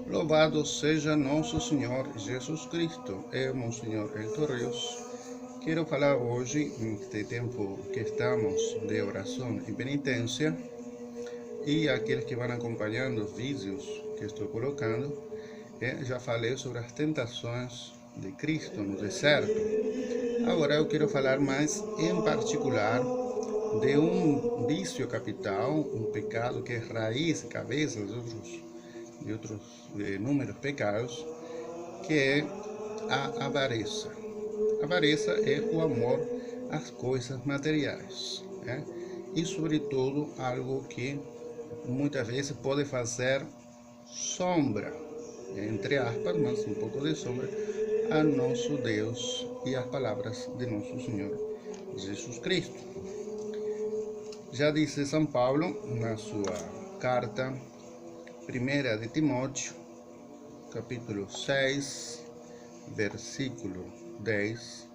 Louvado seja nosso Senhor Jesus Cristo. Eu, Monsenhor Elton Rios, quero falar hoje, neste tempo que estamos de oração e penitência, e aqueles que vão acompanhando os vídeos que estou colocando, já falei sobre as tentações de Cristo no deserto. Agora eu quero falar mais em particular de um vício capital, um pecado que é raiz, cabeça de outros inúmeros pecados, que é a avareza. A avareza é o amor às coisas materiais, né? E sobretudo algo que muitas vezes pode fazer sombra, entre aspas, mas um pouco de sombra, a nosso Deus e as palavras de nosso Senhor Jesus Cristo. Já disse São Paulo na sua carta 1 de Timóteo, capítulo 6, versículo 10,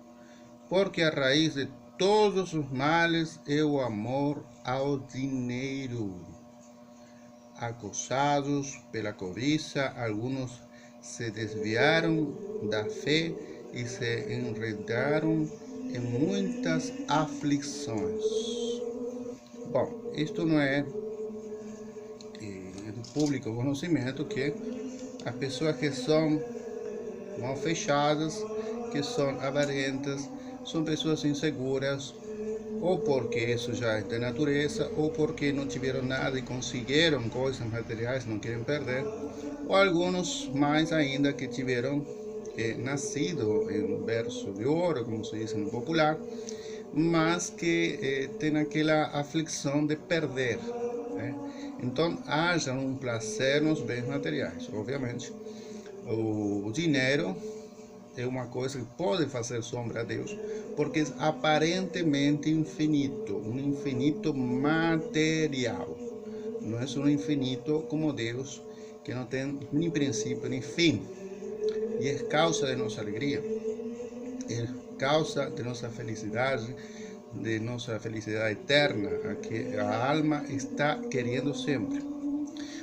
porque a raiz de todos os males é o amor ao dinheiro. Acosados pela cobiça, algunos se desviaram da fé e se enredaram em muitas aflições. Bom, isto não é do público conhecimento que as pessoas que são mão fechadas, que são avarentas, são pessoas inseguras, ou porque isso já é de natureza, ou porque não tiveram nada e conseguiram coisas materiais, não querem perder, ou alguns mais ainda que tiveram nascido em um berço de ouro, como se diz no popular, mas que tem aquela aflição de perder, né? Então, haja um prazer nos bens materiais. Obviamente, o dinheiro é uma coisa que pode fazer sombra a Deus, porque é aparentemente infinito, um infinito material. Não é um infinito como Deus, que não tem nem princípio nem fim. E é causa de nossa alegria, é causa de nossa felicidade eterna, a que a alma está querendo sempre.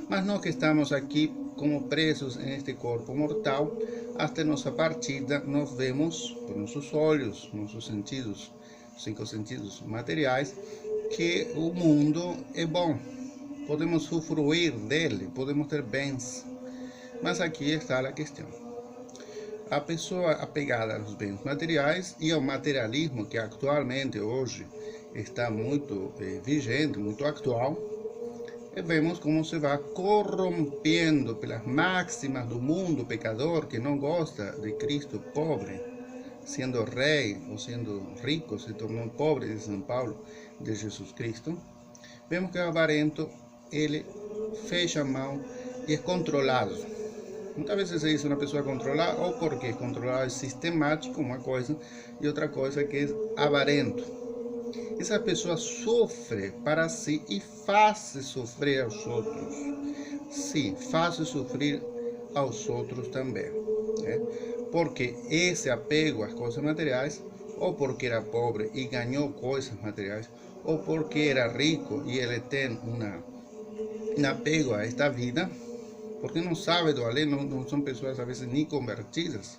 Mas nós que estamos aqui como presos neste corpo mortal, até nossa partida, nós vemos por nossos olhos, nossos sentidos, 5 sentidos materiais, que o mundo é bom. Podemos usufruir dele, podemos ter bens. Mas aqui está a questão. A pessoa apegada aos bens materiais e ao materialismo, que atualmente, hoje, está muito vigente, muito atual, e vemos como se vai corrompendo pelas máximas do mundo pecador, que não gosta de Cristo pobre, sendo rei ou sendo rico, se tornou pobre, de São Paulo, de Jesus Cristo. Vemos que o avarento, ele fecha a mão e é controlado. Muitas vezes se diz uma pessoa controlada, ou porque controlar é sistemático, uma coisa, e outra coisa que é avarento. Essa pessoa sofre para si e faz sofrer aos outros. Sim, faz sofrer aos outros também, né? Porque esse apego às coisas materiais, ou porque era pobre e ganhou coisas materiais, ou porque era rico e ele tem um apego a esta vida, porque não sabe do além, não são pessoas às vezes nem convertidas.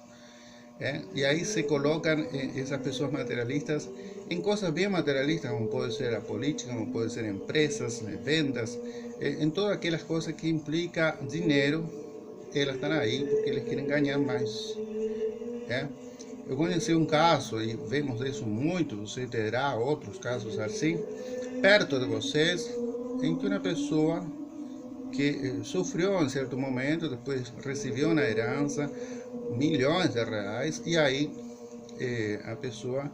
E aí se colocam essas pessoas materialistas em coisas bem materialistas, como pode ser a política, como pode ser empresas, vendas, em todas aquelas coisas que implicam dinheiro, elas estão aí porque eles querem ganhar mais. Eu conheci um caso, e vemos isso muito, você terá outros casos assim, perto de vocês, em que uma pessoa que sofreu em certo momento, depois recebeu na herança milhões de reais, e aí a pessoa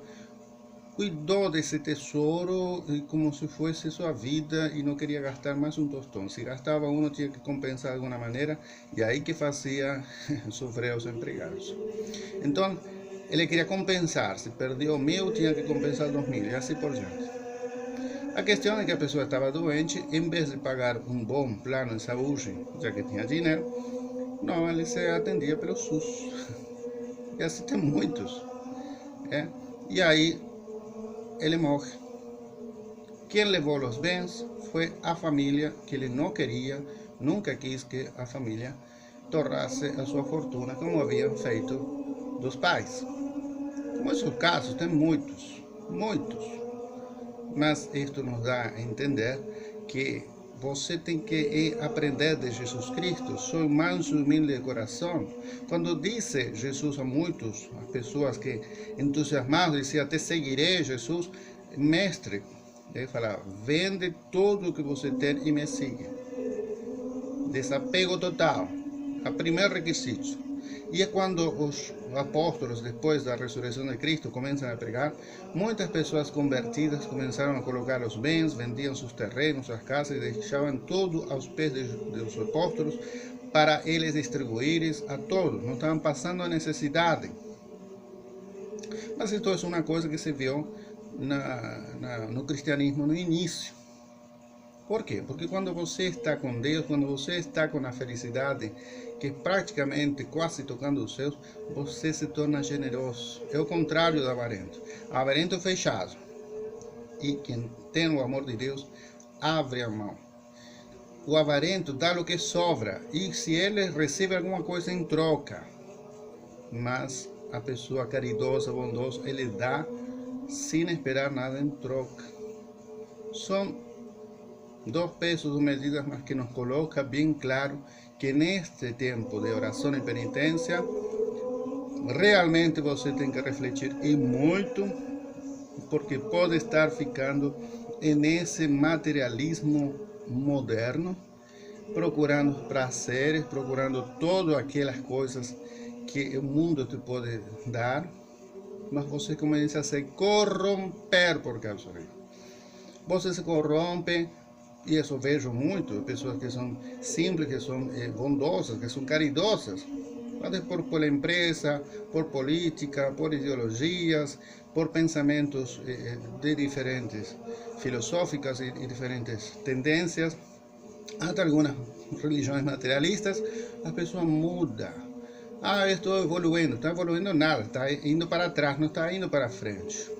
cuidou desse tesouro como se fosse sua vida e não queria gastar mais um tostão. Se gastava um, tinha que compensar de alguma maneira, e aí que fazia sofrer os empregados. Então, ele queria compensar, se perdeu 1.000, tinha que compensar 2.000, e assim por diante. A questão é que a pessoa estava doente, em vez de pagar um bom plano de saúde, já que tinha dinheiro, não, ele se atendia pelo SUS. E assim tem muitos. E aí ele morre. Quem levou os bens foi a família, que ele não queria, nunca quis que a família torrasse a sua fortuna, como haviam feito dos pais. Como esses casos, tem muitos. Mas isto nos dá a entender que você tem que aprender de Jesus Cristo. Sou manso e humilde de coração. Quando disse Jesus a muitos, as pessoas que entusiasmadas, diziam, te seguirei, Jesus, mestre, ele falava, vende tudo o que você tem e me siga. Desapego total, o primeiro requisito. E é quando os apóstolos, depois da ressurreição de Cristo, começam a pregar, muitas pessoas convertidas começaram a colocar os bens, vendiam seus terrenos, suas casas, e deixavam tudo aos pés dos apóstolos para eles distribuírem a todos. Não estavam passando a necessidade. Mas isso é uma coisa que se viu no cristianismo no início. Por quê? Porque quando você está com Deus, quando você está com a felicidade, que praticamente quase tocando os céus, você se torna generoso. É o contrário do avarento. Avarento é fechado. E quem tem o amor de Deus, abre a mão. O avarento dá o que sobra. E se ele recebe alguma coisa em troca, mas a pessoa caridosa, bondosa, ele dá sem esperar nada em troca. São dois pesos ou medidas, mas que nos coloca bem claro que neste tempo de oração e penitência, realmente você tem que refletir e muito, porque pode estar ficando nesse materialismo moderno, procurando prazeres, procurando todas aquelas coisas que o mundo te pode dar, mas você começa a se corromper por causa disso. Você se corrompe. E isso vejo muito, pessoas que são simples, que são bondosas, que são caridosas, mas por empresa, por política, por ideologias, por pensamentos de diferentes filosóficas e diferentes tendências, até algumas religiões materialistas, a pessoa muda. Estou evoluindo. Está evoluindo nada, está indo para trás, não está indo para frente.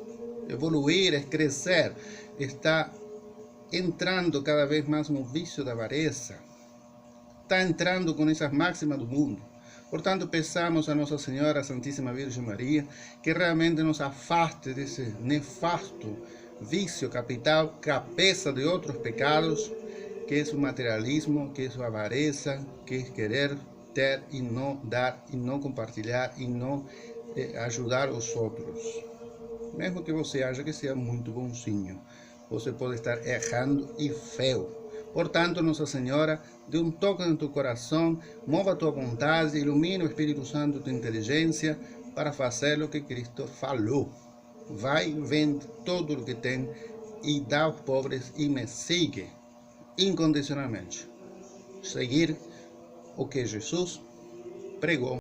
Evoluir é crescer, está entrando cada vez mais no vício da avareza, está entrando com essas máximas do mundo. Portanto, peçamos a Nossa Senhora, a Santíssima Virgem Maria, que realmente nos afaste desse nefasto vício capital, cabeça de outros pecados, que é o materialismo, que é a avareza, que é querer ter e não dar, e não compartilhar, e não ajudar os outros. Mesmo que você ache que seja muito bonzinho, você pode estar errando e feio. Portanto, Nossa Senhora, dê um toque no teu coração, mova a tua vontade, ilumina o Espírito Santo tua inteligência para fazer o que Cristo falou. Vai, vende tudo o que tem e dá aos pobres e me siga incondicionalmente. Seguir o que Jesus pregou.